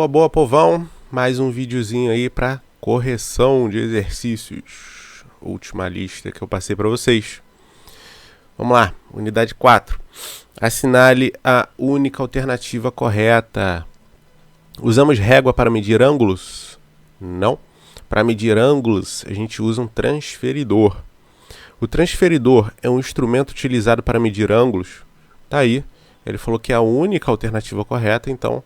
Boa, boa, povão. Mais um videozinho aí para correção de exercícios. Última lista que eu passei para vocês. Vamos lá, unidade 4. Assinale a única alternativa correta. Usamos régua para medir ângulos? Não. Para medir ângulos, a gente usa um transferidor. O transferidor é um instrumento utilizado para medir ângulos. Tá aí. Ele falou que é a única alternativa correta, então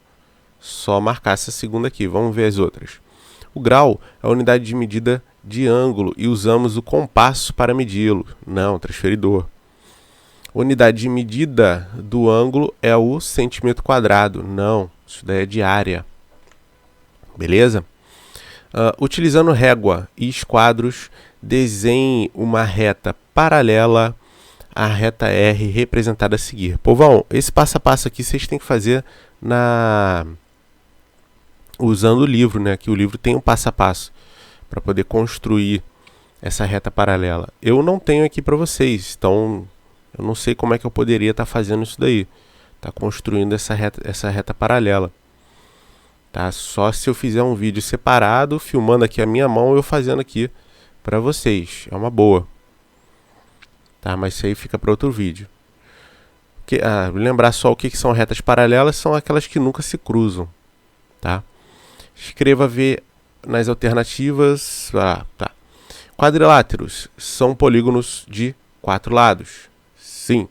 só marcar essa segunda aqui. Vamos ver as outras. O grau é a unidade de medida de ângulo e usamos o compasso para medi-lo. Não, transferidor. A unidade de medida do ângulo é o centímetro quadrado. Não, isso daí é de área. Beleza? Utilizando régua e esquadros, desenhe uma reta paralela à reta R representada a seguir. Povão, esse passo a passo aqui vocês têm que fazer usando o livro, né? Que o livro tem um passo a passo para poder construir essa reta paralela. Eu não tenho aqui para vocês, então eu não sei como é que eu poderia estar fazendo isso daí. Tá construindo essa reta paralela. Tá? Só se eu fizer um vídeo separado, filmando aqui a minha mão, eu fazendo aqui para vocês. É uma boa. Tá? Mas isso aí fica para outro vídeo. Lembrar só o que são retas paralelas, são aquelas que nunca se cruzam. Tá? Escreva V nas alternativas. Tá. Quadriláteros são polígonos de 4 lados. Sim.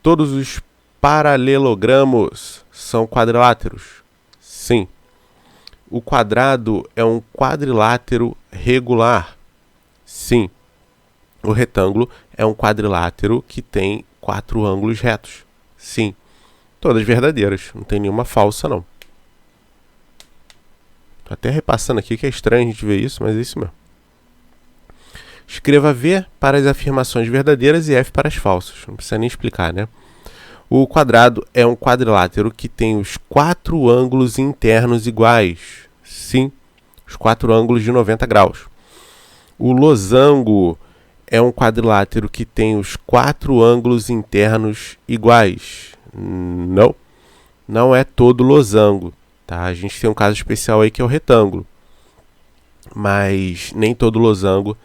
Todos os paralelogramos são quadriláteros. Sim. O quadrado é um quadrilátero regular. Sim. O retângulo é um quadrilátero que tem 4 ângulos retos. Sim. Todas verdadeiras. Não tem nenhuma falsa, não. Tô até repassando aqui que é estranho a gente ver isso, mas é isso mesmo. Escreva V para as afirmações verdadeiras e F para as falsas. Não precisa nem explicar, né? O quadrado é um quadrilátero que tem os 4 ângulos internos iguais. Sim, os 4 ângulos de 90 graus. O losango é um quadrilátero que tem os 4 ângulos internos iguais. Não, não é todo losango. Tá? A gente tem um caso especial aí que é o retângulo. Mas nem todo losango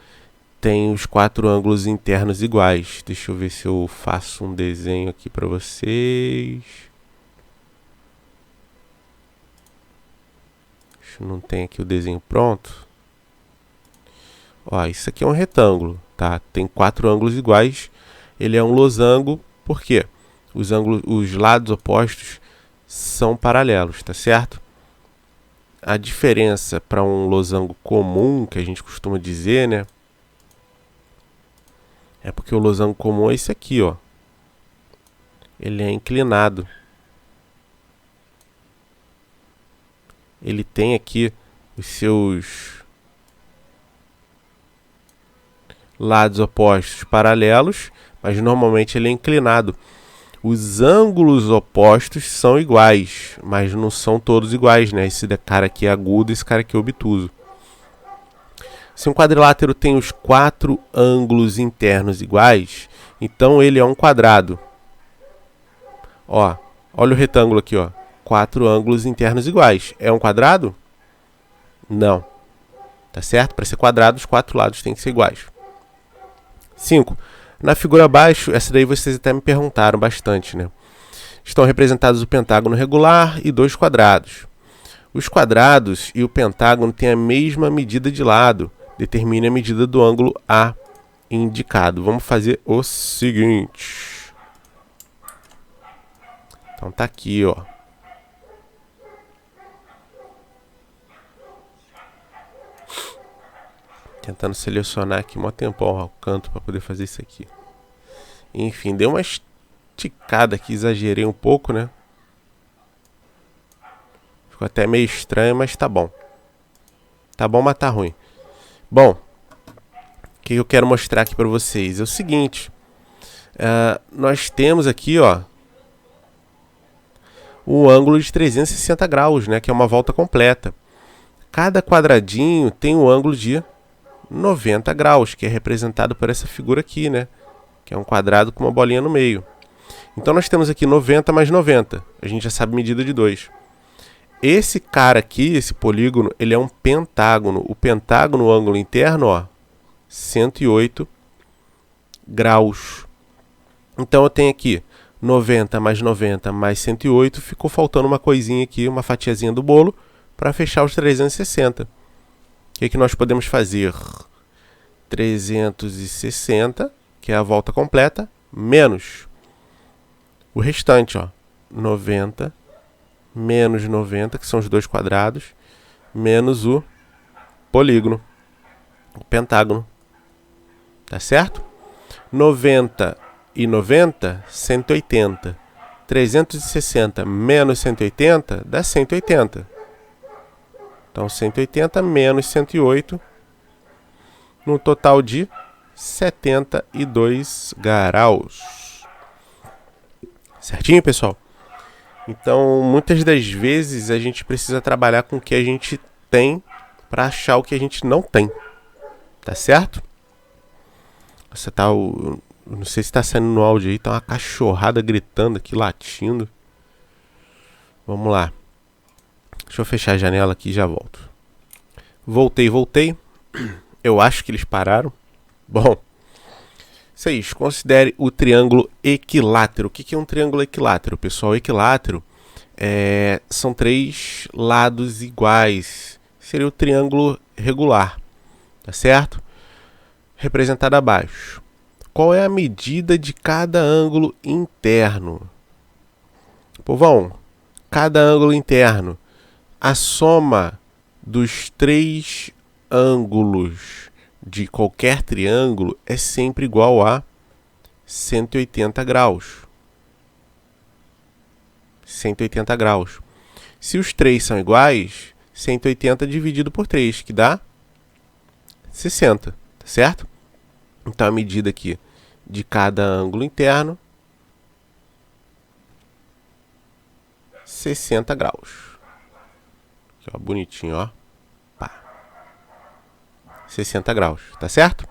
tem os 4 ângulos internos iguais. Deixa eu ver se eu faço um desenho aqui para vocês. Não tem aqui o desenho pronto. Ó, isso aqui é um retângulo, tá? Tem 4 ângulos iguais. Ele é um losango, por quê? Os lados opostos são paralelos, tá certo? A diferença para um losango comum, que a gente costuma dizer, né? É porque o losango comum é esse aqui, ó. Ele é inclinado. Ele tem aqui os seus lados opostos paralelos, mas normalmente ele é inclinado. Os ângulos opostos são iguais, mas não são todos iguais, né? Esse cara aqui é agudo, esse cara aqui é obtuso. Se um quadrilátero tem os 4 ângulos internos iguais, então ele é um quadrado. Ó, olha o retângulo aqui, ó. 4 ângulos internos iguais. É um quadrado? Não. Tá certo? Para ser quadrado, os 4 lados têm que ser iguais. 5. Na figura abaixo, essa daí vocês até me perguntaram bastante, né? Estão representados o pentágono regular e 2 quadrados. Os quadrados e o pentágono têm a mesma medida de lado. Determine a medida do ângulo A indicado. Vamos fazer o seguinte. Então tá aqui, ó. Tentando selecionar aqui um tempão, ó, o canto para poder fazer isso aqui. Enfim, dei uma esticada aqui, exagerei um pouco, né? Ficou até meio estranho, mas tá bom. Tá bom, mas tá ruim. Bom, o que eu quero mostrar aqui para vocês é o seguinte. Nós temos aqui, ó, um ângulo de 360 graus, né? Que é uma volta completa. Cada quadradinho tem um ângulo de 90 graus, que é representado por essa figura aqui, né? Que é um quadrado com uma bolinha no meio. Então nós temos aqui 90 mais 90. A gente já sabe a medida de 2. Esse cara aqui, esse polígono, ele é um pentágono. O pentágono, o ângulo interno, ó, 108 graus. Então eu tenho aqui 90 mais 108, ficou faltando uma coisinha aqui, uma fatiazinha do bolo, para fechar os 360. O que nós podemos fazer? 360, que é a volta completa, menos o restante, ó, 90 menos 90, que são os dois quadrados, menos o polígono, o pentágono. Tá certo? 90 e 90, 180. 360 menos 180 dá 180. Então 180 menos 108, no total de 72 graus. Certinho, pessoal? Então, muitas das vezes a gente precisa trabalhar com o que a gente tem para achar o que a gente não tem. Tá certo? Você tá não sei se tá saindo no áudio aí, tá uma cachorrada gritando aqui, latindo. Vamos lá. Deixa eu fechar a janela aqui e já volto. Voltei. Eu acho que eles pararam. Bom, 6. Considere o triângulo equilátero. O que é um triângulo equilátero, pessoal? Equilátero são 3 lados iguais. Seria o triângulo regular, tá certo? Representado abaixo. Qual é a medida de cada ângulo interno? Povão, cada ângulo interno, a soma dos 3 ângulos de qualquer triângulo é sempre igual a 180 graus. 180 graus. Se os 3 são iguais, 180 dividido por 3, que dá 60, tá certo? Então a medida aqui de cada ângulo interno, 60 graus. Aqui, ó, bonitinho, ó. Pá. 60 graus, tá certo?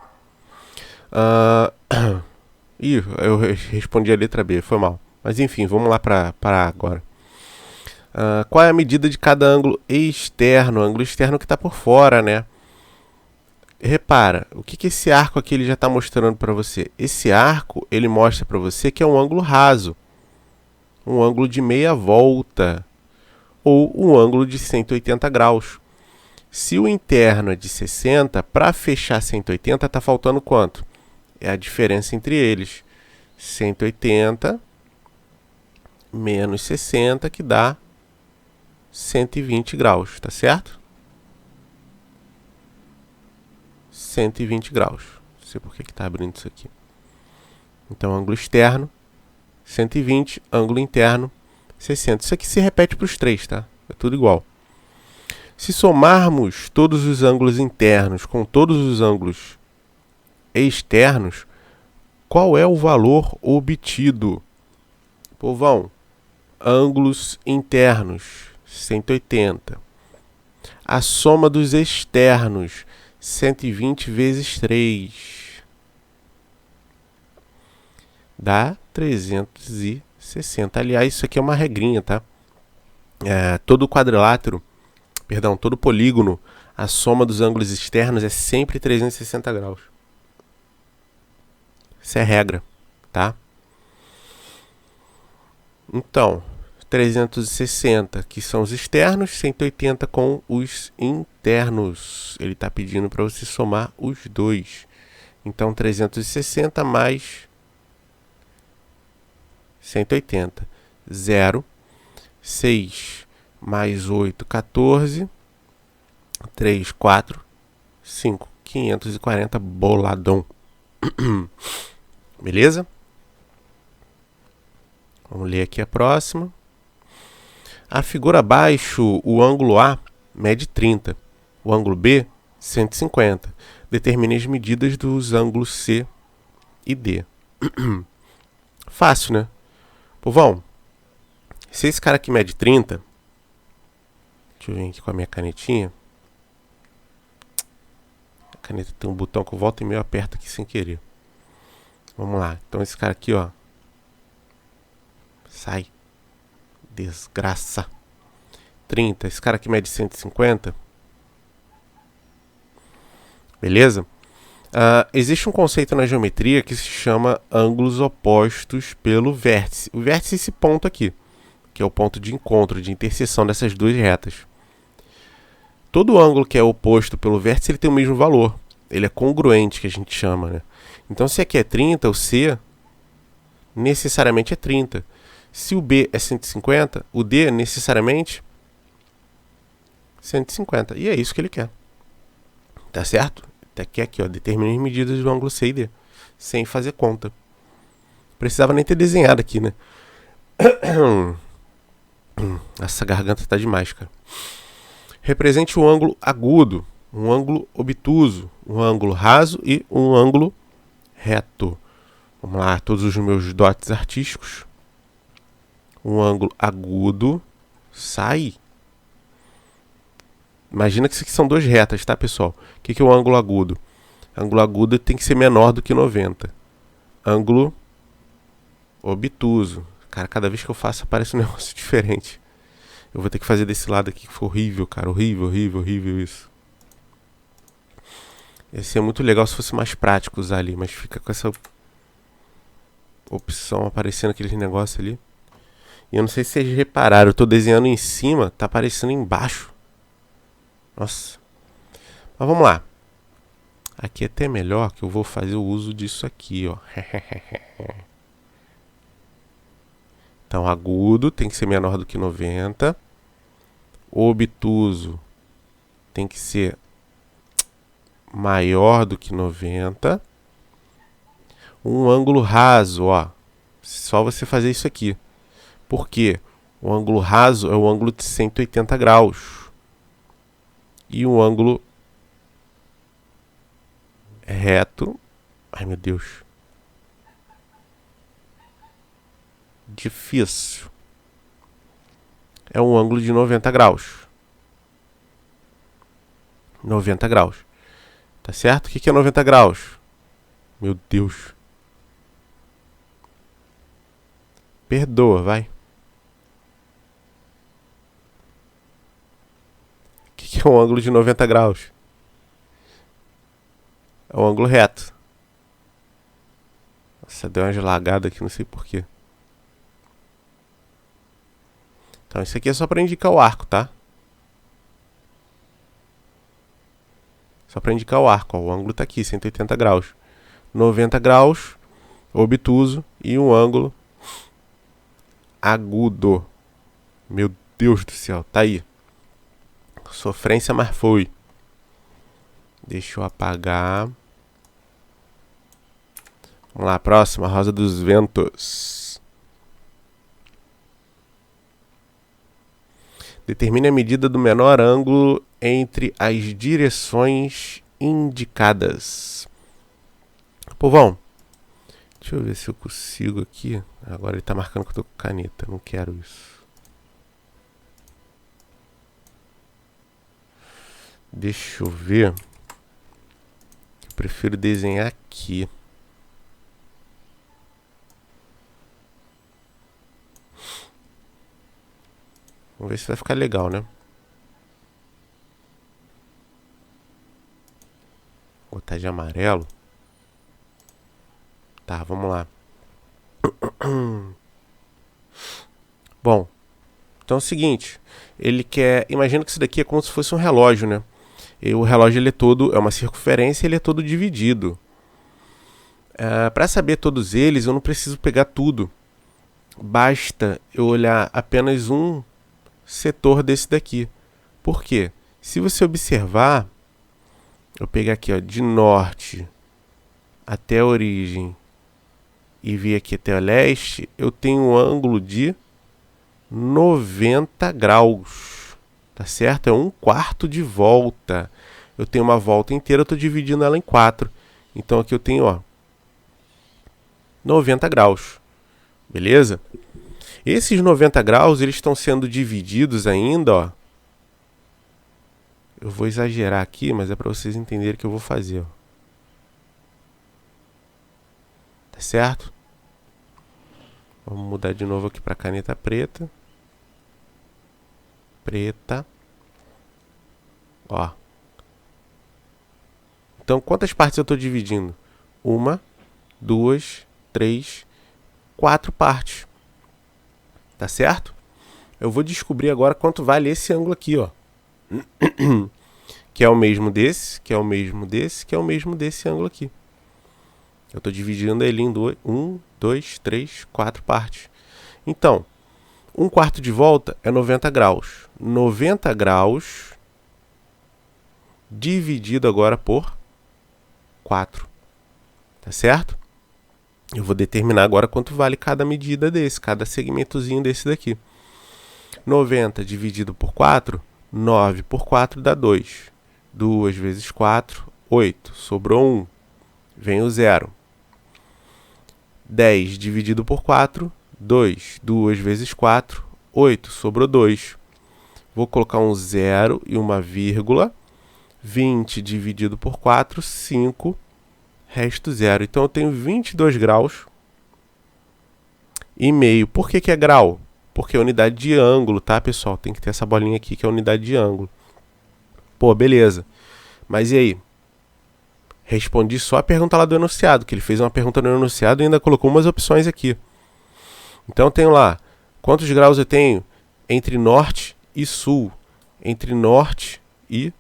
Ih, eu respondi a letra B, foi mal. Mas enfim, vamos lá para agora. Qual é a medida de cada ângulo externo? Ângulo externo que está por fora, né? Repara, o que esse arco aqui ele já está mostrando para você? Esse arco, ele mostra para você que é um ângulo raso. Um ângulo de meia volta. Ou um ângulo de 180 graus. Se o interno é de 60, para fechar 180, está faltando quanto? É a diferença entre eles. 180 menos 60, que dá 120 graus, tá certo? 120 graus. Não sei por que está abrindo isso aqui. Então, ângulo externo, 120, ângulo interno, 60. Isso aqui se repete para os 3, tá? É tudo igual. Se somarmos todos os ângulos internos com todos os ângulos externos, qual é o valor obtido? Povão, ângulos internos, 180. A soma dos externos, 120 vezes 3. Dá 360. Aliás, isso aqui é uma regrinha, tá? Todo quadrilátero, todo polígono, a soma dos ângulos externos é sempre 360 graus. Isso é regra, tá? Então, 360, que são os externos, 180 com os internos. Ele está pedindo para você somar os dois. Então, 360 mais 180. 0, 6 mais 8, 14. 3, 4, 5. 540 boladão. Beleza? Vamos ler aqui a próxima. A figura abaixo, o ângulo A mede 30. O ângulo B, 150. Determine as medidas dos ângulos C e D. Fácil, né? Povão, se esse cara aqui mede 30... Deixa eu vir aqui com a minha canetinha. A caneta tem um botão que eu volto e meio aperto aqui sem querer. Vamos lá. Então esse cara aqui, ó. Sai. Desgraça. 30. Esse cara aqui mede 150. Beleza? Existe um conceito na geometria que se chama ângulos opostos pelo vértice. O vértice é esse ponto aqui, que é o ponto de encontro, de interseção dessas duas retas. Todo ângulo que é oposto pelo vértice ele tem o mesmo valor. Ele é congruente, que a gente chama, né? Então, se aqui é 30, o C necessariamente é 30. Se o B é 150, o D necessariamente 150. E é isso que ele quer. Tá certo? Até que aqui, ó, determina as medidas do ângulo C e D, sem fazer conta. Precisava nem ter desenhado aqui, né? Essa garganta tá demais, cara. Represente um ângulo agudo, um ângulo obtuso, um ângulo raso e um ângulo reto. Vamos lá, todos os meus dotes artísticos. Um ângulo agudo sai. Imagina que isso aqui são duas retas, tá, pessoal? O que é o ângulo agudo? Ângulo agudo tem que ser menor do que 90. Ângulo obtuso. Cara, cada vez que eu faço aparece um negócio diferente. Eu vou ter que fazer desse lado aqui, que foi horrível, cara. Horrível, horrível, horrível isso. Ia ser muito legal se fosse mais prático usar ali, mas fica com essa opção aparecendo aquele negócio ali. E eu não sei se vocês repararam, eu tô desenhando em cima, tá aparecendo embaixo. Nossa. Mas vamos lá. Aqui é até melhor que eu vou fazer o uso disso aqui, ó. Então, agudo tem que ser menor do que 90. Obtuso tem que ser maior do que 90. Um ângulo raso, ó. Só você fazer isso aqui. Por quê? O ângulo raso é o ângulo de 180 graus. E um ângulo reto... Ai, meu Deus. Difícil. É um ângulo de 90 graus. 90 graus. Tá certo? O que é 90 graus? Meu Deus. Perdoa, vai. O que é um ângulo de 90 graus? É um ângulo reto. Nossa, deu uma gelagada aqui, não sei porquê. Então, isso aqui é só para indicar o arco, tá? Só para indicar o arco, ó. O ângulo tá aqui, 180 graus. 90 graus, obtuso, e um ângulo agudo. Meu Deus do céu, tá aí. Sofrência, mas foi. Deixa eu apagar. Vamos lá, próxima, Rosa dos Ventos. Determine a medida do menor ângulo entre as direções indicadas. Povão, deixa eu ver se eu consigo aqui. Agora ele tá marcando que eu tô com caneta. Não quero isso. Deixa eu ver. Eu prefiro desenhar aqui. Vamos ver se vai ficar legal, né? Vou botar de amarelo. Tá, vamos lá. Bom, então é o seguinte. Ele quer... Imagina que isso daqui é como se fosse um relógio, né? E o relógio ele é todo... É uma circunferência e ele é todo dividido. Para saber todos eles, eu não preciso pegar tudo. Basta eu olhar apenas um setor desse daqui. Por quê? Se você observar, eu pegar aqui, ó, de norte até a origem e vir aqui até o leste, eu tenho um ângulo de 90 graus. Tá certo? É 1/4 de volta. Eu tenho uma volta inteira, eu estou dividindo ela em 4. Então aqui eu tenho, ó, 90 graus. Beleza? Esses 90 graus, eles estão sendo divididos ainda, ó. Eu vou exagerar aqui, mas é para vocês entenderem o que eu vou fazer, ó. Tá certo? Vamos mudar de novo aqui para caneta preta. preta. Ó. Então, quantas partes eu estou dividindo? 1, 2, 3, 4 partes. Tá certo? Eu vou descobrir agora quanto vale esse ângulo aqui, ó. Que é o mesmo desse, que é o mesmo desse, que é o mesmo desse ângulo aqui. Eu estou dividindo ele em 1, 2, 3, 4 partes. Então, 1/4 de volta é 90 graus. 90 graus dividido agora por 4. Tá certo? Eu vou determinar agora quanto vale cada medida desse, cada segmentozinho desse daqui. 90 dividido por 4, 9 por 4 dá 2. 2 vezes 4, 8. Sobrou 1. Vem o 0. 10 dividido por 4, 2. 2 vezes 4, 8. Sobrou 2. Vou colocar um 0 e uma vírgula. 20 dividido por 4, 5. Resto 0. Então eu tenho 22 graus e meio. Por que é grau? Porque é unidade de ângulo, tá, pessoal? Tem que ter essa bolinha aqui que é unidade de ângulo. Pô, beleza. Mas e aí? Respondi só a pergunta lá do enunciado, que ele fez uma pergunta no enunciado e ainda colocou umas opções aqui. Então eu tenho lá, quantos graus eu tenho entre norte e sul? Entre norte e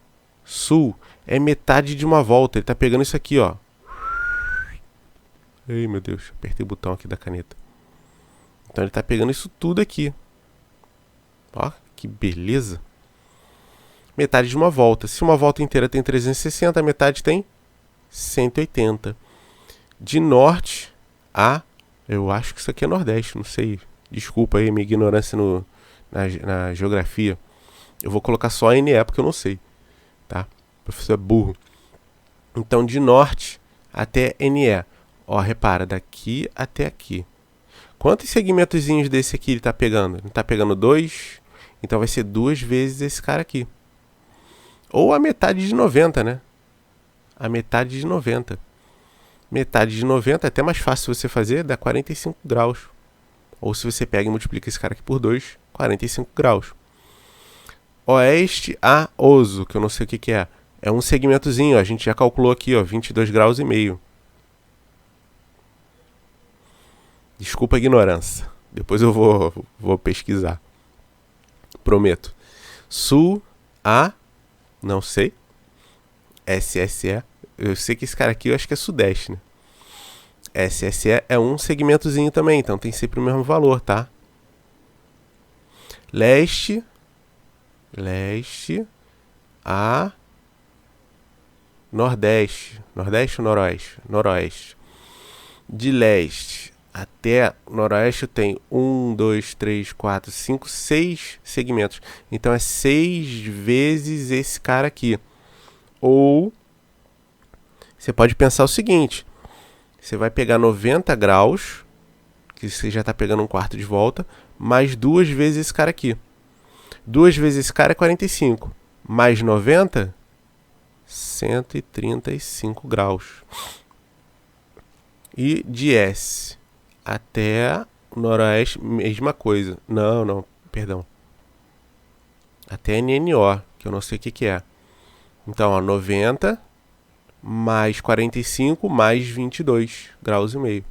sul. É metade de uma volta. Ele tá pegando isso aqui, ó. Ai, meu Deus, apertei o botão aqui da caneta. Então ele tá pegando isso tudo aqui. Ó, que beleza. Metade de uma volta. Se uma volta inteira tem 360, a metade tem 180. De norte a... Eu acho que isso aqui é nordeste, não sei. Desculpa aí minha ignorância na geografia. Eu vou colocar só NE porque eu não sei. Tá? O professor é burro. Então de norte até NE. Ó, repara, daqui até aqui. Quantos segmentozinhos desse aqui ele tá pegando? Ele tá pegando 2, então vai ser 2 vezes esse cara aqui. Ou a metade de 90, né? A metade de 90. Metade de 90 é até mais fácil você fazer, dá 45 graus. Ou se você pega e multiplica esse cara aqui por 2, 45 graus. Oeste a Oso, que eu não sei o que é. É um segmentozinho, a gente já calculou aqui, ó, 22 graus e meio. Desculpa a ignorância. Depois eu vou pesquisar. Prometo. Sul a... Não sei. SSE. Eu sei que esse cara aqui eu acho que é sudeste, né? SSE é um segmentozinho também. Então tem sempre o mesmo valor, tá? Leste. Leste a... Nordeste. Nordeste ou noroeste? Noroeste. De leste até noroeste eu tenho 1, 2, 3, 4, 5, 6 segmentos. Então é 6 vezes esse cara aqui. Ou você pode pensar o seguinte. Você vai pegar 90 graus, que você já está pegando 1/4 de volta, mais 2 vezes esse cara aqui. 2 vezes esse cara é 45. Mais 90, 135 graus. E de S até noroeste, mesma coisa. Não, perdão. Até NNO, que eu não sei o que é. Então, ó, 90 mais 45 mais 22 graus e meio.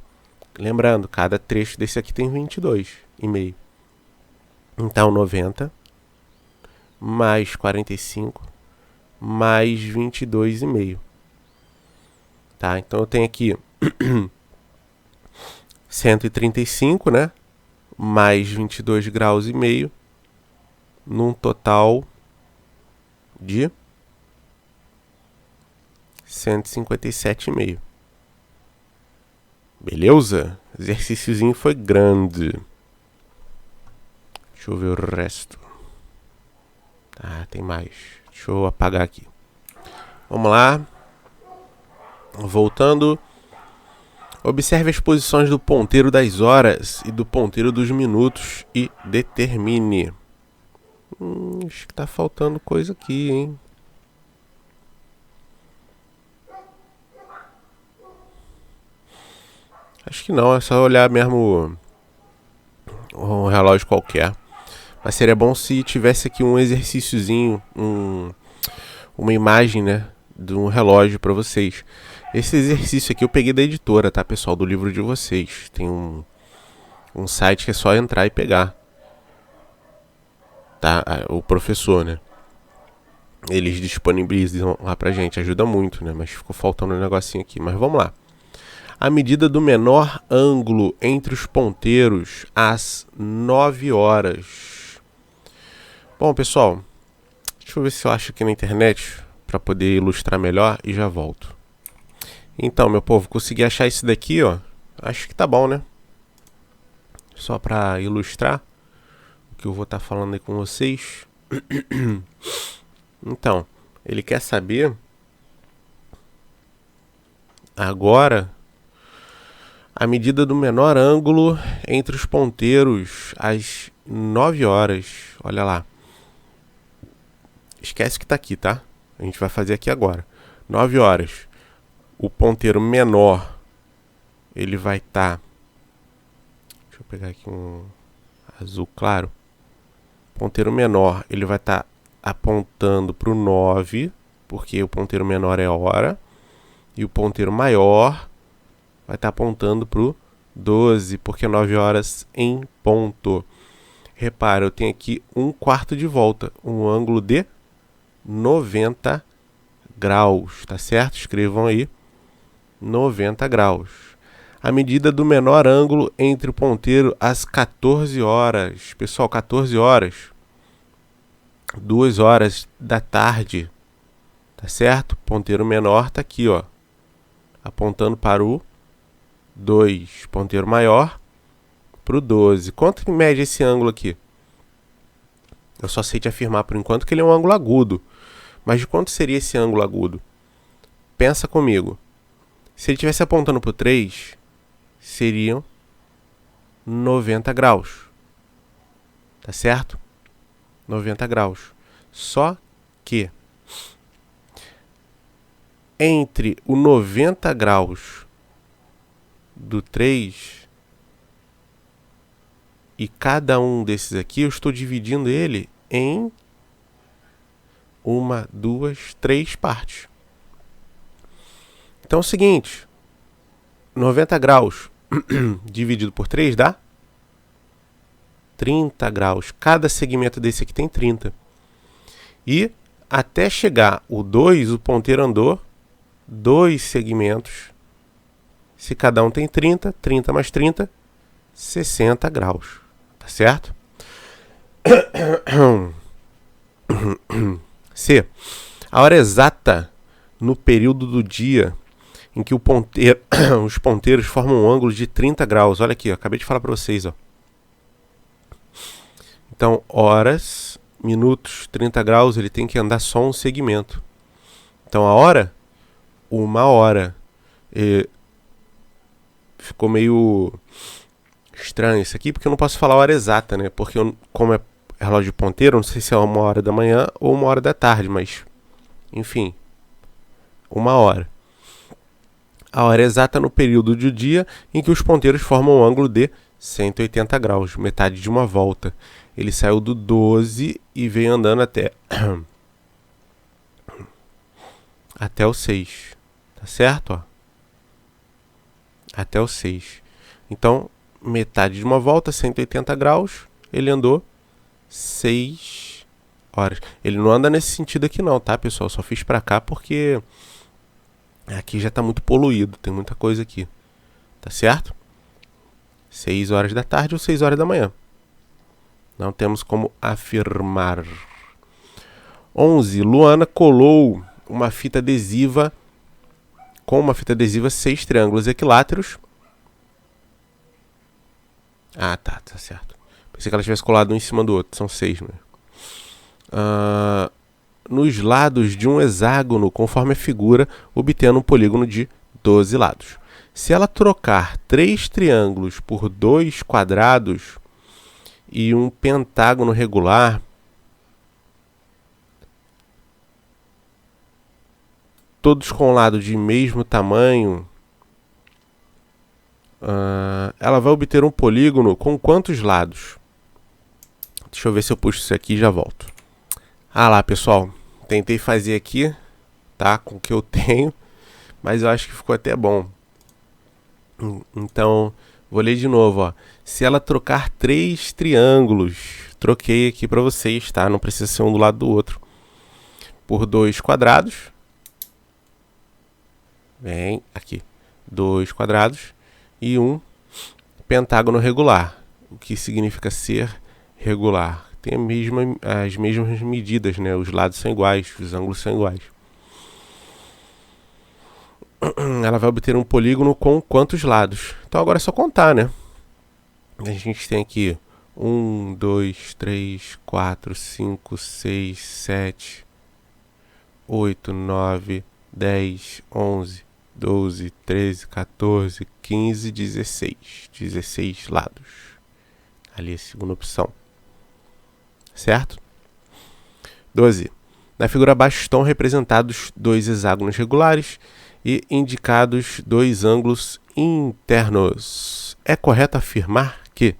Lembrando, cada trecho desse aqui tem 22 e meio. Então, 90 mais 45 mais 22 e meio. Tá? Então, eu tenho aqui 135, né? Mais 22 graus e meio, num total de 157,5. Beleza? O exercíciozinho foi grande. Deixa eu ver o resto. Ah, tem mais. Deixa eu apagar aqui. Vamos lá. Voltando. Observe as posições do ponteiro das horas e do ponteiro dos minutos e determine. Acho que tá faltando coisa aqui, hein? Acho que não, é só olhar mesmo um relógio qualquer. Mas seria bom se tivesse aqui um exercíciozinho, uma imagem, né, de um relógio para vocês. Esse exercício aqui eu peguei da editora, tá, pessoal? Do livro de vocês. Tem um site que é só entrar e pegar. Tá? O professor, né? Eles disponibilizam lá pra gente. Ajuda muito, né? Mas ficou faltando um negocinho aqui. Mas vamos lá. A medida do menor ângulo entre os ponteiros às 9 horas. Bom, pessoal, deixa eu ver se eu acho aqui na internet para poder ilustrar melhor e já volto. Então, meu povo, consegui achar esse daqui, ó. Acho que tá bom, né? Só para ilustrar o que eu vou estar falando aí com vocês. Então, ele quer saber agora a medida do menor ângulo entre os ponteiros às 9 horas. Olha lá. Esquece que tá aqui, tá? A gente vai fazer aqui agora. 9 horas. O ponteiro menor, ele vai estar... Deixa eu pegar aqui um azul claro. O ponteiro menor, ele vai estar apontando para o 9, porque o ponteiro menor é hora. E o ponteiro maior vai estar apontando para o 12, porque é 9 horas em ponto. Repara, eu tenho aqui um quarto de volta, um ângulo de 90 graus, tá certo? Escrevam aí, 90 graus. A medida do menor ângulo entre o ponteiro às 14 horas. Pessoal, 14 horas, 2 horas da tarde, tá certo? O ponteiro menor tá aqui, ó, apontando para o 2. Ponteiro maior para o 12. Quanto mede esse ângulo aqui? Eu só sei te afirmar por enquanto que ele é um ângulo agudo. Mas de quanto seria esse ângulo agudo? Pensa comigo. Se ele estivesse apontando para o 3, seriam 90 graus. Tá certo? 90 graus. Só que entre o 90 graus do 3 e cada um desses aqui, eu estou dividindo ele em 1, 2, 3 partes. Então é o seguinte, 90 graus dividido por 3 dá 30 graus. Cada segmento desse aqui tem 30. E até chegar o 2, o ponteiro andou 2 segmentos. Se cada um tem 30, 30 mais 30, 60 graus. Tá certo? C. A hora exata no período do dia em que os ponteiros formam um ângulo de 30 graus. Olha aqui, ó, acabei de falar para vocês. Ó. Então, horas, minutos, 30 graus, ele tem que andar só um segmento. Então, a hora, 1 hora. Ficou meio estranho isso aqui, porque eu não posso falar a hora exata, né? Porque como é relógio ponteiro, não sei se é 1 hora da manhã ou 1 hora da tarde, mas, enfim, 1 hora. A hora exata no período do dia em que os ponteiros formam um ângulo de 180 graus, metade de uma volta. Ele saiu do 12 e veio andando até o 6. Tá certo? Ó? Até o 6. Então, metade de uma volta, 180 graus, ele andou 6 horas. Ele não anda nesse sentido aqui não, tá, pessoal? Só fiz pra cá porque aqui já tá muito poluído, tem muita coisa aqui. Tá certo? 6 horas da tarde ou 6 horas da manhã. Não temos como afirmar. 11. Luana colou uma fita adesiva com uma fita adesiva 6 triângulos equiláteros. Ah, tá certo. Pensei que ela tivesse colado um em cima do outro. São 6, né? Nos lados de um hexágono, conforme a figura, obtendo um polígono de 12 lados. Se ela trocar 3 triângulos por 2 quadrados e um pentágono regular, todos com lado de mesmo tamanho, ela vai obter um polígono com quantos lados? Deixa eu ver se eu puxo isso aqui e já volto. Ah lá, pessoal. Tentei fazer aqui, tá? Com o que eu tenho. Mas eu acho que ficou até bom. Então, vou ler de novo, ó. Se ela trocar 3 triângulos, troquei aqui para vocês, tá? Não precisa ser um do lado do outro. Por 2 quadrados. Vem aqui. 2 quadrados e um pentágono regular. O que significa ser regular? Tem as mesmas medidas, né? Os lados são iguais, os ângulos são iguais. Ela vai obter um polígono com quantos lados? Então agora é só contar, né? A gente tem aqui 1, 2, 3, 4, 5, 6, 7, 8, 9, 10, 11, 12, 13, 14, 15, 16. 16 lados. Ali é a segunda opção. Certo? 12. Na figura abaixo estão representados 2 hexágonos regulares e indicados 2 ângulos internos. É correto afirmar que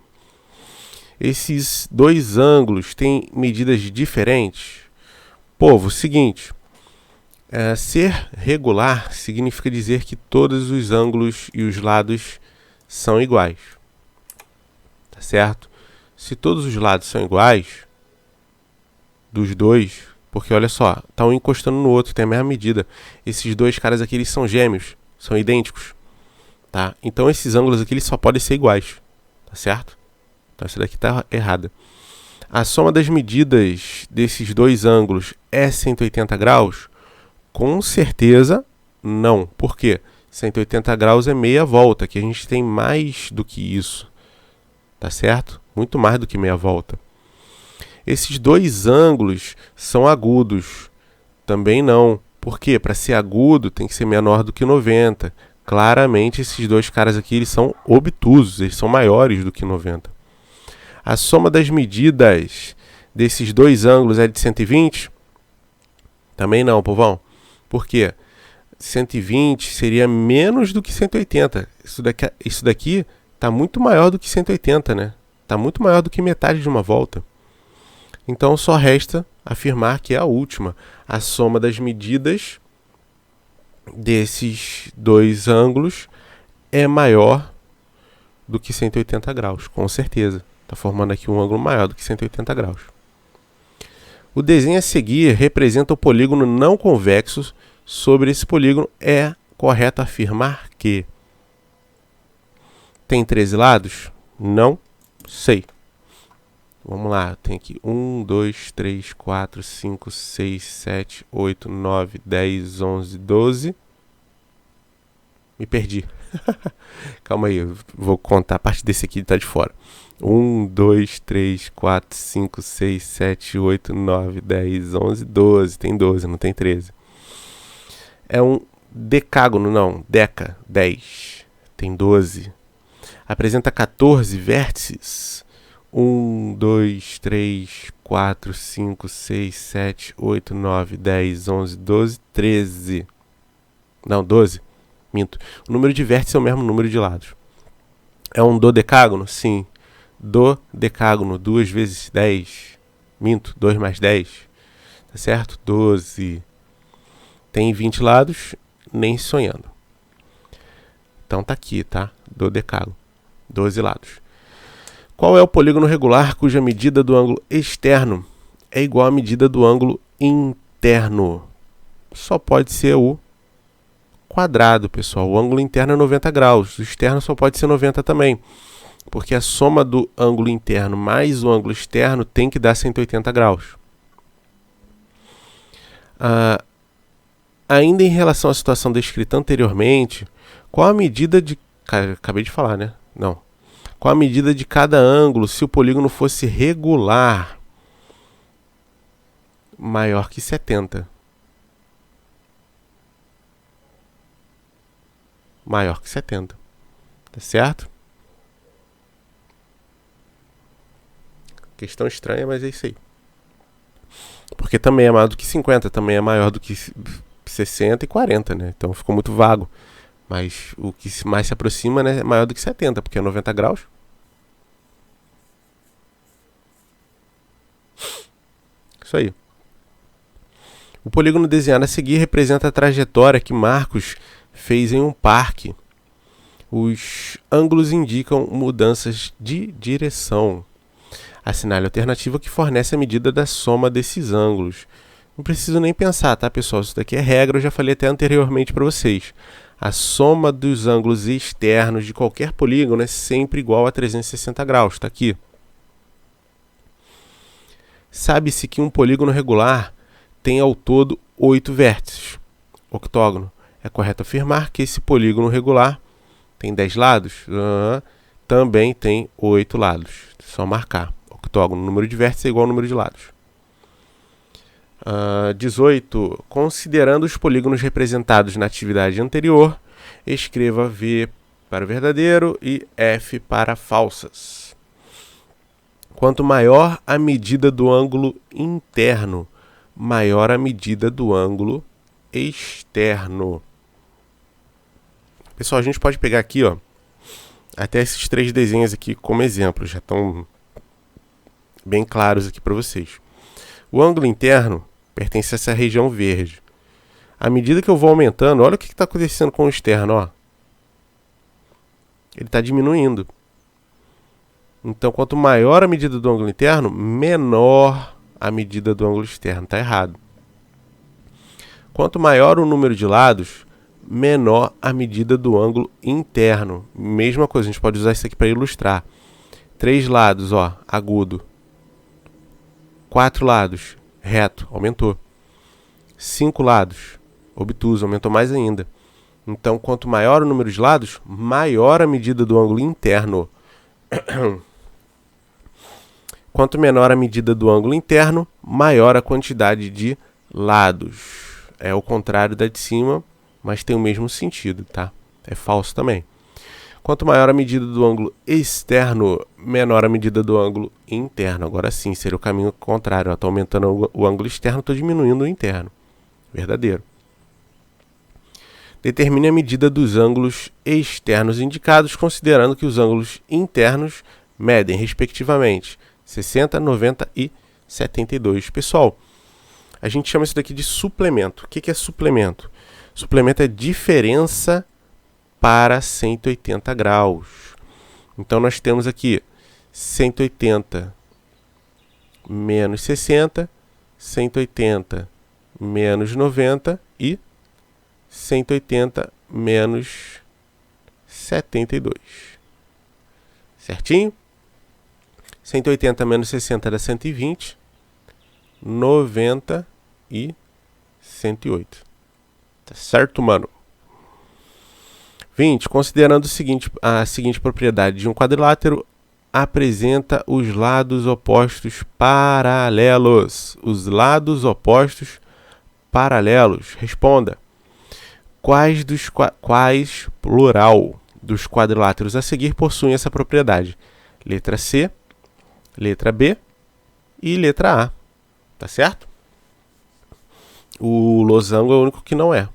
esses 2 ângulos têm medidas diferentes? Povo, seguinte, ser regular significa dizer que todos os ângulos e os lados são iguais. Tá certo? Se todos os lados são iguais, dos dois, porque olha só, tá um encostando no outro, tem a mesma medida. Esses 2 caras aqui, eles são gêmeos, são idênticos, tá? Então esses ângulos aqui, eles só podem ser iguais, tá certo? Então essa daqui tá errada. A soma das medidas desses 2 ângulos é 180 graus? Com certeza não. Por quê? 180 graus é meia volta, aqui a gente tem mais do que isso, tá certo? Muito mais do que meia volta. Esses 2 ângulos são agudos. Também não. Por quê? Para ser agudo tem que ser menor do que 90. Claramente esses 2 caras aqui, eles são obtusos, eles são maiores do que 90. A soma das medidas desses 2 ângulos é de 120? Também não, povão. Por quê? 120 seria menos do que 180. Isso daqui está muito maior do que 180, né? Está muito maior do que metade de uma volta. Então só resta afirmar que é a última. A soma das medidas desses 2 ângulos é maior do que 180 graus, com certeza. Está formando aqui um ângulo maior do que 180 graus. O desenho a seguir representa o polígono não convexo. Sobre esse polígono é correto afirmar que tem 13 lados? Não sei. Vamos lá, tem aqui 1, 2, 3, 4, 5, 6, 7, 8, 9, 10, 11, 12. Me perdi. Calma aí, eu vou contar a parte desse aqui que tá de fora. 1, 2, 3, 4, 5, 6, 7, 8, 9, 10, 11, 12. Tem 12, não tem 13. É um decágono, não, deca, 10. Tem 12. Apresenta 14 vértices. 1, 2, 3, 4, 5, 6, 7, 8, 9, 10, 11, 12, 13. Não, 12. Minto. O número de vértices é o mesmo número de lados. É um dodecágono? Sim. Dodecágono, 2 vezes 10. Minto, 2 mais 10. Tá certo? 12. Tem 20 lados? Nem sonhando. Então tá aqui, tá? Dodecágono. 12 lados. Qual é o polígono regular cuja medida do ângulo externo é igual à medida do ângulo interno? Só pode ser o quadrado, pessoal. O ângulo interno é 90 graus. O externo só pode ser 90 também. Porque a soma do ângulo interno mais o ângulo externo tem que dar 180 graus. Ainda em relação à situação descrita anteriormente, qual a medida de... Acabei de falar, né? Não. Qual a medida de cada ângulo se o polígono fosse regular? Maior que 70. Maior que 70. Tá certo? Questão estranha, mas é isso aí. Porque também é maior do que 50, também é maior do que 60 e 40, né? Então ficou muito vago. Mas o que mais se aproxima, né, é maior do que 70, porque é 90 graus. Isso aí. O polígono desenhado a seguir representa a trajetória que Marcos fez em um parque. Os ângulos indicam mudanças de direção. Assinale a alternativa que fornece a medida da soma desses ângulos. Não preciso nem pensar, tá, pessoal? Isso daqui é regra, eu já falei até anteriormente para vocês. A soma dos ângulos externos de qualquer polígono é sempre igual a 360 graus, está aqui. Sabe-se que um polígono regular tem ao todo 8 vértices. Octógono. É correto afirmar que esse polígono regular tem 10 lados? Também tem 8 lados. Só marcar. Octógono, número de vértices é igual ao número de lados. 18. Considerando os polígonos representados na atividade anterior, escreva V para verdadeiro e F para falsas. Quanto maior a medida do ângulo interno, maior a medida do ângulo externo. Pessoal, a gente pode pegar aqui, ó, até esses 3 desenhos aqui como exemplo, já estão bem claros aqui para vocês. O ângulo interno pertence a essa região verde. À medida que eu vou aumentando, olha o que está acontecendo com o externo, ó. Ele está diminuindo. Então, quanto maior a medida do ângulo interno, menor a medida do ângulo externo. Está errado. Quanto maior o número de lados, menor a medida do ângulo interno. Mesma coisa, a gente pode usar isso aqui para ilustrar. 3 lados, ó, agudo. 4 lados, reto, aumentou. 5 lados, obtuso, aumentou mais ainda. Então, quanto maior o número de lados, maior a medida do ângulo interno. Quanto menor a medida do ângulo interno, maior a quantidade de lados. É o contrário da de cima, mas tem o mesmo sentido, tá? É falso também. Quanto maior a medida do ângulo externo, menor a medida do ângulo interno. Agora sim, seria o caminho contrário. Estou aumentando o ângulo externo, estou diminuindo o interno. Verdadeiro. Determine a medida dos ângulos externos indicados, considerando que os ângulos internos medem, respectivamente, 60, 90 e 72. Pessoal, a gente chama isso daqui de suplemento. O que é suplemento? Suplemento é diferença para 180 graus. Então, nós temos aqui 180 menos 60, 180 menos 90 e 180 menos 72. Certinho? 180 menos 60 dá 120, 90 e 108. Tá certo, mano? 20. Considerando a seguinte propriedade de um quadrilátero, apresenta os lados opostos paralelos. Os lados opostos paralelos. Responda. Quais plural dos quadriláteros a seguir possuem essa propriedade? Letra C, letra B e letra A. Tá certo? O losango é o único que não é.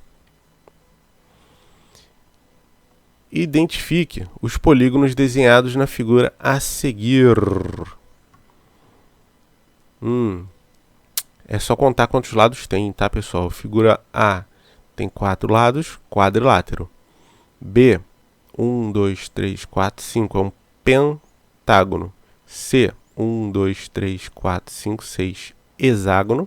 Identifique os polígonos desenhados na figura a seguir. É só contar quantos lados tem, tá, pessoal? Figura A tem 4 lados, quadrilátero. B, 1, 2, 3, 4, 5, é um pentágono. C, 1, 2, 3, 4, 5, 6, hexágono.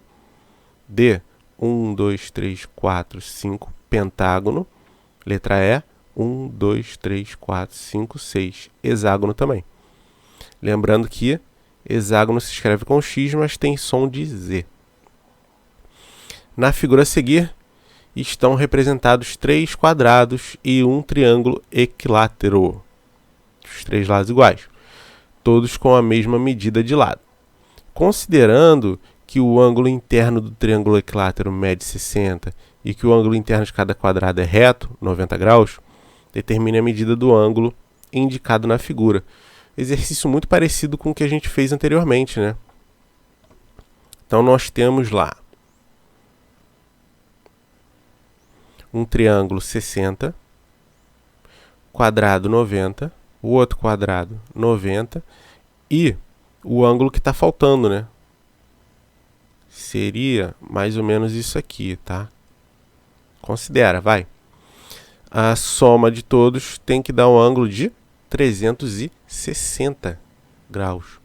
D, 1, 2, 3, 4, 5, pentágono. Letra E, 1, 2, 3, 4, 5, 6, hexágono também. Lembrando que hexágono se escreve com X, mas tem som de Z. Na figura a seguir, estão representados 3 quadrados e um triângulo equilátero. Os 3 lados iguais, todos com a mesma medida de lado. Considerando que o ângulo interno do triângulo equilátero mede 60 e que o ângulo interno de cada quadrado é reto, 90 graus, determine a medida do ângulo indicado na figura. Exercício muito parecido com o que a gente fez anteriormente, né? Então, nós temos lá um triângulo 60, quadrado 90, o outro quadrado 90 e o ângulo que está faltando, né? seria mais ou menos isso aqui, tá? Considera, vai. A soma de todos tem que dar um ângulo de 360 graus.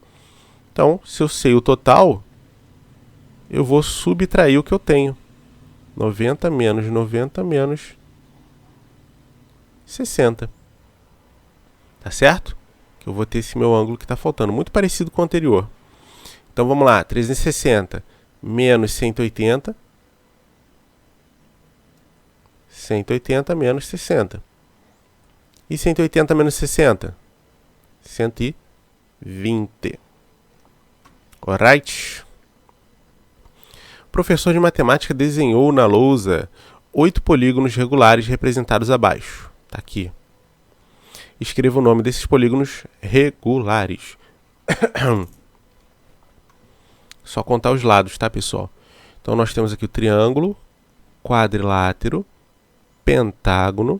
Então, se eu sei o total, eu vou subtrair o que eu tenho. 90 menos 90 menos 60. Tá certo? Que eu vou ter esse meu ângulo que está faltando. Muito parecido com o anterior. Então, vamos lá. 360 menos 180. 180 menos 60. E 180 menos 60? 120. Alright? O professor de matemática desenhou na lousa 8 polígonos regulares representados abaixo. Tá aqui. Escreva o nome desses polígonos regulares. Só contar os lados, tá, pessoal? Então, nós temos aqui o triângulo, quadrilátero, pentágono,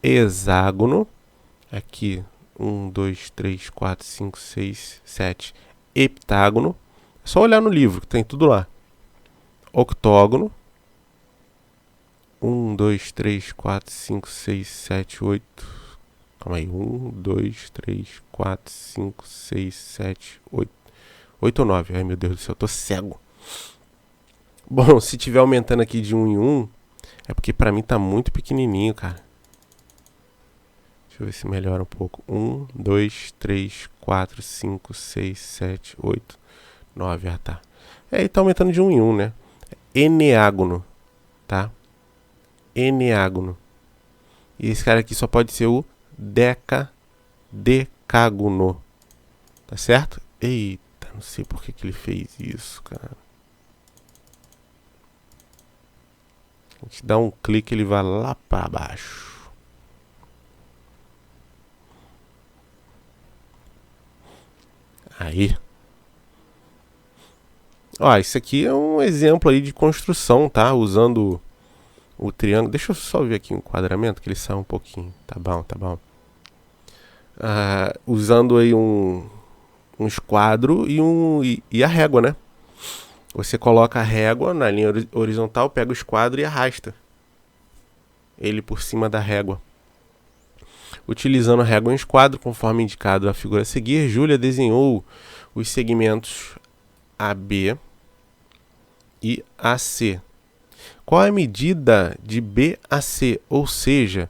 hexágono, aqui 1, 2, 3, 4, 5, 6, 7, heptágono, é só olhar no livro que tem tudo lá, octógono, 1, 2, 3, 4, 5, 6, 7, 8, calma aí, 1, 2, 3, 4, 5, 6, 7, 8, 8 ou 9, ai meu Deus do céu, eu tô cego. Bom, se tiver aumentando aqui de 1 em 1, é porque pra mim tá muito pequenininho, cara. Deixa eu ver se melhora um pouco. 1, 2, 3, 4, 5, 6, 7, 8, 9. Ah, tá. E tá aumentando de 1 em 1, né? Eneágono, tá? Eneágono. E esse cara aqui só pode ser o decágono. Tá certo? Eita, não sei por que ele fez isso, cara. A gente dá um clique, ele vai lá para baixo. Aí. Ó, isso aqui é um exemplo aí de construção, tá? Usando o triângulo. Deixa eu só ver aqui o enquadramento, que ele sai um pouquinho. Tá bom, tá bom. Usando aí um esquadro e a régua, né? Você coloca a régua na linha horizontal, pega o esquadro e arrasta ele por cima da régua. Utilizando a régua em esquadro, conforme indicado na figura a seguir, Júlia desenhou os segmentos AB e AC. Qual é a medida de B a C, ou seja,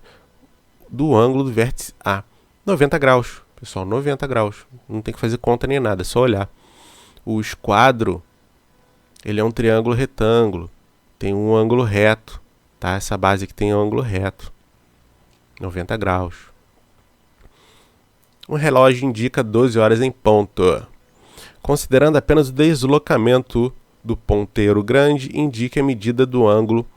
do ângulo do vértice A? 90 graus, pessoal, 90 graus. Não tem que fazer conta nem nada, é só olhar. O esquadro, ele é um triângulo retângulo, tem um ângulo reto, tá? Essa base aqui tem um ângulo reto, 90 graus. O relógio indica 12 horas em ponto. Considerando apenas o deslocamento do ponteiro grande, indique a medida do ângulo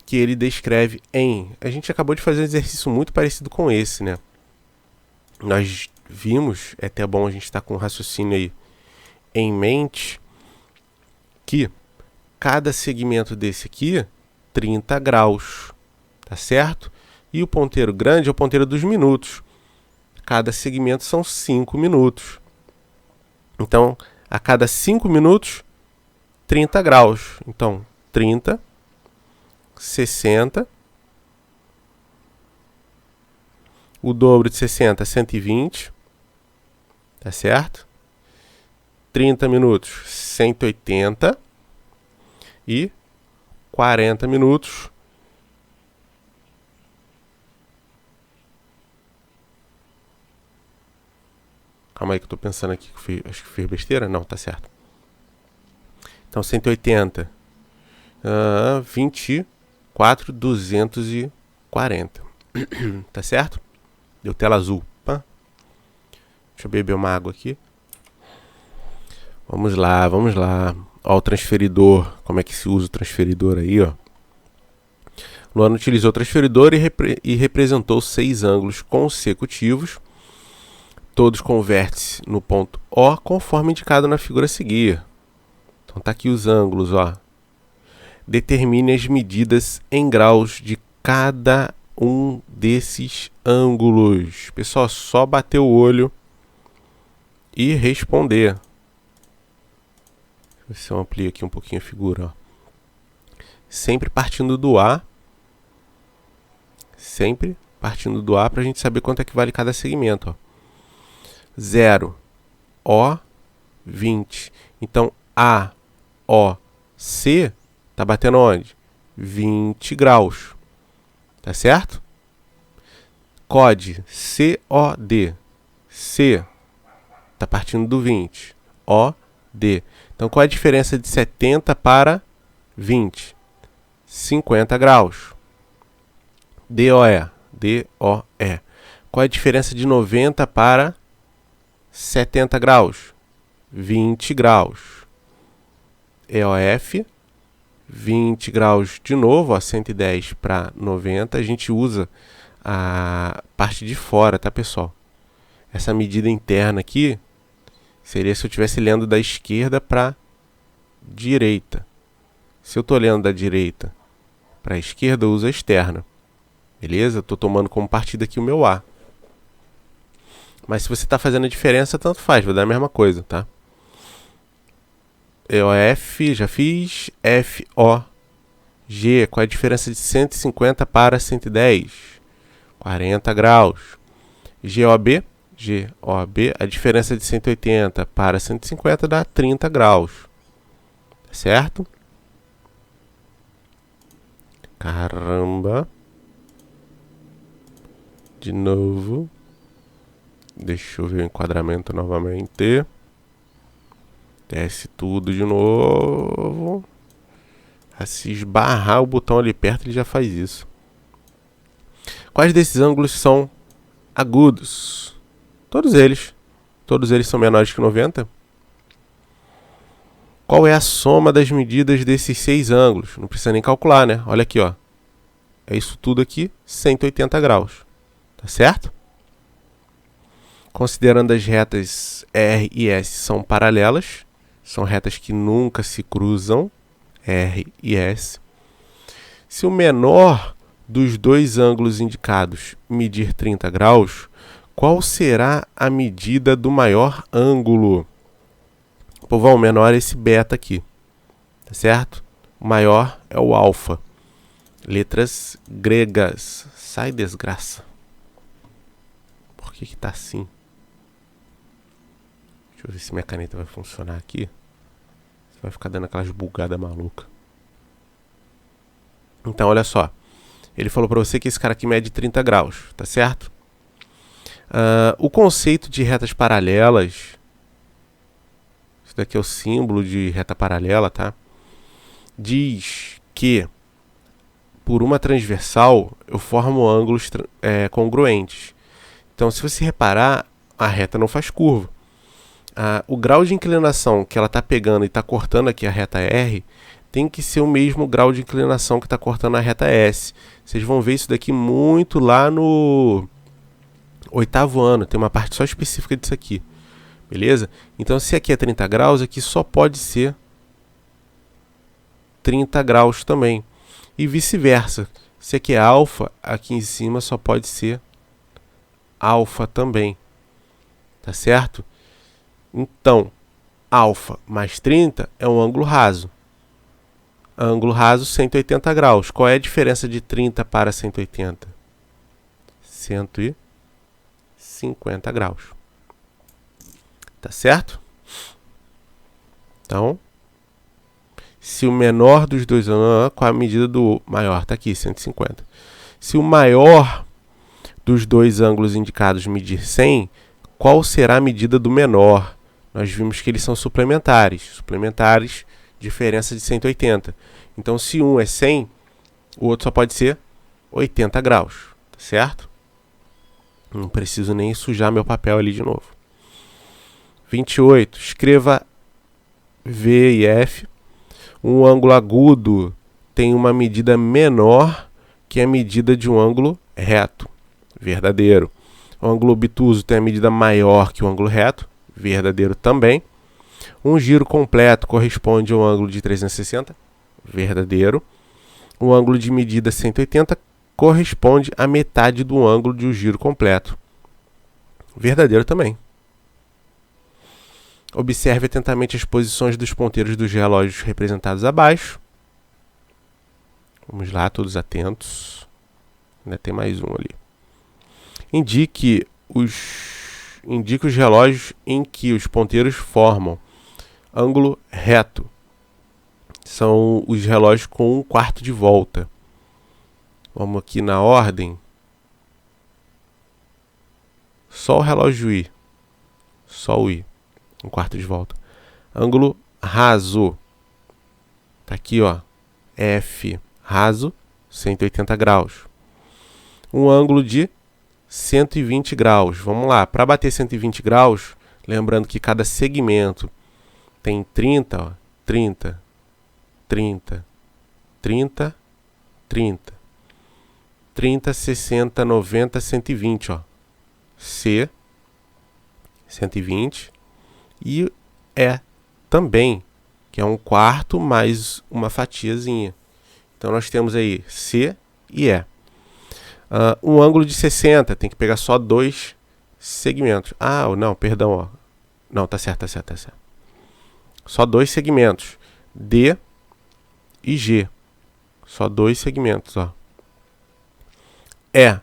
que ele descreve em... A gente acabou de fazer um exercício muito parecido com esse, né? Nós vimos, é até bom a gente estar com o raciocínio aí em mente, que cada segmento desse aqui, 30 graus, tá certo? E o ponteiro grande é o ponteiro dos minutos. Cada segmento são 5 minutos. Então, a cada 5 minutos, 30 graus. Então, 30, 60. O dobro de 60 é 120. Tá certo? 30 minutos, 180. E 40 minutos. Calma aí que eu tô pensando aqui, acho que fiz besteira. Não, tá certo. Então, 180. 24, 240. Tá certo? Deu tela azul. Deixa eu beber uma água aqui. Vamos lá, vamos lá. Ó, o transferidor. Como é que se usa o transferidor aí, ó? Luana utilizou o transferidor e representou 6 ângulos consecutivos, todos com vértice no ponto O, conforme indicado na figura a seguir. Então tá aqui os ângulos, ó. Determine as medidas em graus de cada um desses ângulos. Pessoal, só bater o olho e responder. ver se eu amplio aqui um pouquinho a figura. Ó. Sempre partindo do A. Sempre partindo do A para a gente saber quanto é que vale cada segmento. Ó. 0, O, 20. Então, A, O, C está batendo onde? 20 graus. Tá certo? COD, COD. C está partindo do 20. OD. Então, qual é a diferença de 70 para 20? 50 graus. DOE. DOE. Qual é a diferença de 90 para 70 graus? 20 graus. EOF. 20 graus de novo, ó, 110 para 90. A gente usa a parte de fora, tá, pessoal? Essa medida interna aqui seria se eu estivesse lendo da esquerda para direita. Se eu estou lendo da direita para a esquerda, eu uso a externa. Beleza? Estou tomando como partida aqui o meu A. Mas se você está fazendo a diferença, tanto faz, vai dar a mesma coisa, tá? EOF, já fiz. FOG, qual é a diferença de 150 para 110? 40 graus. GOB, a diferença de 180 para 150 dá 30 graus. Certo? Caramba. De novo. Deixa eu ver o enquadramento novamente. Desce tudo de novo. Se esbarrar o botão ali perto, ele já faz isso. Quais desses ângulos são agudos? Todos eles. Todos eles são menores que 90. Qual é a soma das medidas desses 6 ângulos? Não precisa nem calcular, né? Olha aqui, ó. É isso tudo aqui, 180 graus. Tá certo? Considerando as retas R e S são paralelas. São retas que nunca se cruzam. R e S. Se o menor dos dois ângulos indicados medir 30 graus, qual será a medida do maior ângulo? Povão, o menor é esse beta aqui. Tá certo? O maior é o alfa. Letras gregas. Sai, desgraça. Por que tá assim? Deixa eu ver se minha caneta vai funcionar aqui. Vai ficar dando aquelas bugadas malucas. Então, olha só. Ele falou para você que esse cara aqui mede 30 graus, tá certo? O conceito de retas paralelas. Isso daqui é o símbolo de reta paralela, tá? Diz que por uma transversal eu formo ângulos congruentes. Então, se você reparar, a reta não faz curva. O grau de inclinação que ela está pegando e está cortando aqui a reta R tem que ser o mesmo grau de inclinação que está cortando a reta S. Vocês vão ver isso daqui muito lá no 8º ano. Tem uma parte só específica disso aqui. Beleza? Então, se aqui é 30 graus, aqui só pode ser 30 graus também. E vice-versa. Se aqui é alfa, aqui em cima só pode ser alfa também. Tá certo? Então, alfa mais 30 é um ângulo raso. Ângulo raso, 180 graus. Qual é a diferença de 30 para 180? 150 graus. Tá certo? Então, se o menor dos dois ângulos... Qual a medida do maior? Tá aqui, 150. Se o maior dos dois ângulos indicados medir 100, qual será a medida do menor? Nós vimos que eles são suplementares. Suplementares, diferença de 180. Então, se um é 100, o outro só pode ser 80 graus. Tá certo? Não preciso nem sujar meu papel ali de novo. 28. Escreva V e F. Um ângulo agudo tem uma medida menor que a medida de um ângulo reto. Verdadeiro. O ângulo obtuso tem a medida maior que o ângulo reto. Verdadeiro também. Um giro completo corresponde a um ângulo de 360. Verdadeiro. Um ângulo de medida 180 corresponde à metade do ângulo de um giro completo. Verdadeiro também. Observe atentamente as posições dos ponteiros dos relógios representados abaixo. Vamos lá, todos atentos. Ainda tem mais um ali. Indique os relógios em que os ponteiros formam ângulo reto. São os relógios com 1/4 de volta. Vamos aqui na ordem. Só o relógio I. Só o I. 1/4 de volta. Ângulo raso. Tá aqui, ó. F raso, 180 graus. Um ângulo de 120 graus. Vamos lá. Para bater 120 graus, lembrando que cada segmento tem 30, ó. 30, 30, 30, 30. 30, 60, 90, 120, ó. C, 120. E E também, que é 1/4 mais uma fatiazinha. Então nós temos aí C e E. Um ângulo de 60, tem que pegar só 2 segmentos. Ah, não, perdão, ó. Não, tá certo. Só 2 segmentos. D e G. Só 2 segmentos, ó. É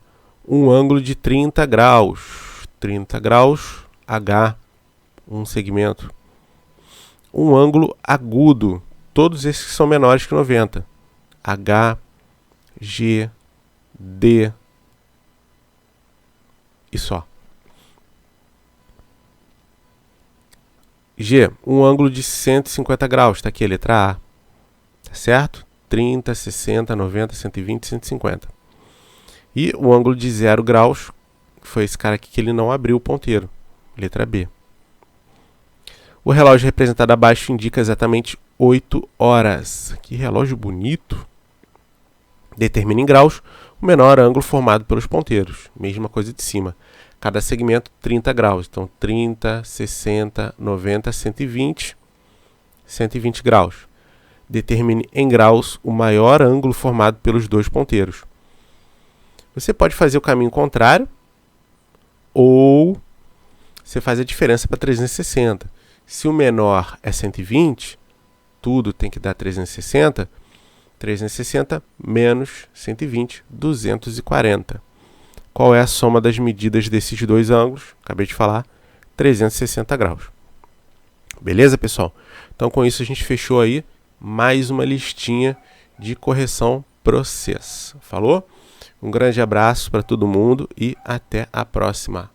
um ângulo de 30 graus. 30 graus, H, um segmento. Um ângulo agudo. Todos esses são menores que 90. H, G, D e só. G, um ângulo de 150 graus. Está aqui a letra A. Tá certo? 30, 60, 90, 120, 150. E o ângulo de 0 graus foi esse cara aqui que ele não abriu o ponteiro. Letra B. O relógio representado abaixo indica exatamente 8 horas. Que relógio bonito. Determina em graus o menor ângulo formado pelos ponteiros. Mesma coisa de cima. Cada segmento 30 graus. Então 30, 60, 90, 120, 120 graus. Determine em graus o maior ângulo formado pelos dois ponteiros. Você pode fazer o caminho contrário ou você faz a diferença para 360. Se o menor é 120, tudo tem que dar 360. 360 menos 120, 240. Qual é a soma das medidas desses dois ângulos? Acabei de falar, 360 graus. Beleza, pessoal? Então, com isso, a gente fechou aí mais uma listinha de correção processo. Falou? Um grande abraço para todo mundo e até a próxima.